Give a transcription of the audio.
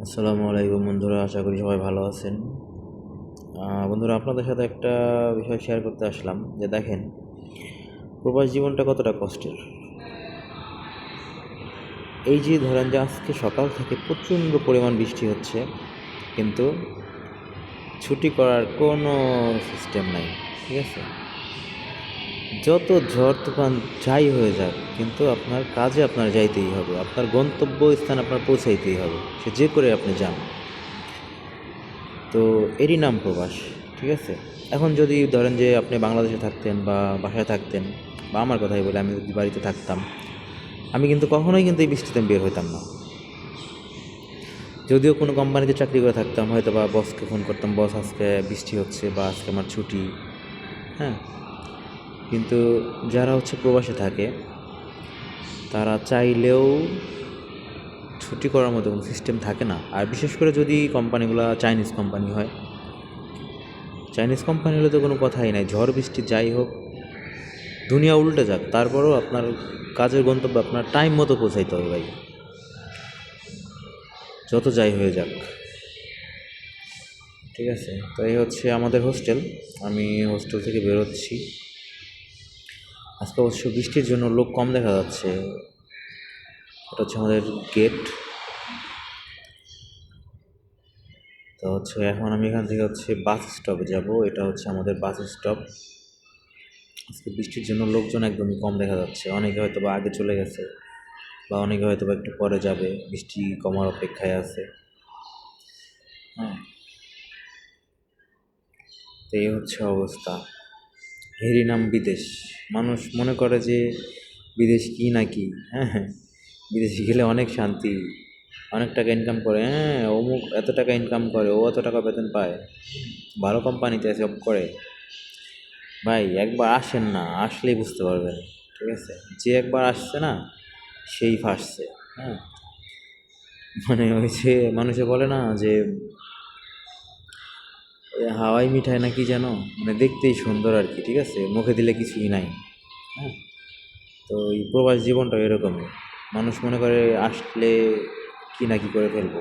আসসালামু আলাইকুম বন্ধুরা, আশা করি সবাই ভালো আছেন। বন্ধুরা, আপনাদের সাথে একটা বিষয় শেয়ার করতে আসলাম যে দেখেন, প্রবাস জীবনটা কতটা কষ্টের। এই যে ধরেন যে আজকে সকাল থেকে প্রচণ্ড পরিমাণ বৃষ্টি হচ্ছে, কিন্তু ছুটি করার কোনো সিস্টেম নাই, ঠিক আছে? যত ঝড় তুফান যাই হয়ে যাক, কিন্তু আপনার কাজে আপনার যাইতেই হবে, আপনার গন্তব্য স্থান আপনার পৌঁছাইতেই হবে, সে যে করে আপনি যান। তো এরই নাম প্রবাস, ঠিক আছে? এখন যদি ধরেন যে আপনি বাংলাদেশে থাকতেন বা বাসায় থাকতেন, বা আমার কথাই বলে আমি যদি বাড়িতে থাকতাম, আমি কিন্তু কখনোই কিন্তু এই বৃষ্টিতে বের হইতাম না। যদিও কোনো কোম্পানিতে চাকরি করে থাকতাম, হয়তো বা বসকে ফোন করতাম, বস আজকে বৃষ্টি হচ্ছে বা আজকে আমার ছুটি, হ্যাঁ। কিন্তু যারা হচ্ছে প্রবাসে থাকে, তারা চাইলেও ছুটি করার মতো কোনো সিস্টেম থাকে না। আর বিশেষ করে যদি কোম্পানিগুলো চাইনিজ কোম্পানি হয়, চাইনিজ কোম্পানি হলে তো কোনো কথাই নাই, ঝড় বৃষ্টি যাই হোক, দুনিয়া উল্টে যাক, তারপরেও আপনার কাজের গন্তব্যে আপনার টাইম মতো পৌঁছাইতে হবে ভাই, যত যাই হয়ে যাক, ঠিক আছে? তো এই হচ্ছে আমাদের হোস্টেল। আমি হোস্টেল থেকে বেরোচ্ছি। আজকে অবশ্য বৃষ্টির জন্য লোক কম দেখা যাচ্ছে। এটা হচ্ছে আমাদের গেট। তো হচ্ছে এখন আমি এখান থেকে হচ্ছে বাস স্টপে যাব। এটা হচ্ছে আমাদের বাস স্টপ। আজকে বৃষ্টির জন্য লোকজন একদমই কম দেখা যাচ্ছে। অনেকে হয়তো বা আগে চলে গেছে, বা অনেকে হয়তো বা একটু পরে যাবে, বৃষ্টি কমার অপেক্ষায় আছে। হ্যাঁ, তো এই হচ্ছে অবস্থা। এরই নাম বিদেশ। মানুষ মনে করে যে বিদেশ কি না কি, হ্যাঁ হ্যাঁ, বিদেশে গেলে অনেক শান্তি, অনেক টাকা ইনকাম করে, হ্যাঁ অমুক এত টাকা ইনকাম করে, ও এত টাকা বেতন পায়, ভালো কোম্পানিতে জব করে। ভাই একবার আসেন না, আসলেই বুঝতে পারবেন, ঠিক আছে? যে একবার আসছে না, সেই ফাঁসছে। হ্যাঁ, মানে ওই যে মানুষে বলে না যে হাওয়াই মিঠাই না কি যেন, মানে দেখতেই সুন্দর আর কি, ঠিক আছে, মুখে দিলে কিছুই নাই। হ্যাঁ, তো এই প্রবাস জীবনটা এরকমই। মানুষ মনে করে আসলে কি না কি করে ফেলবো।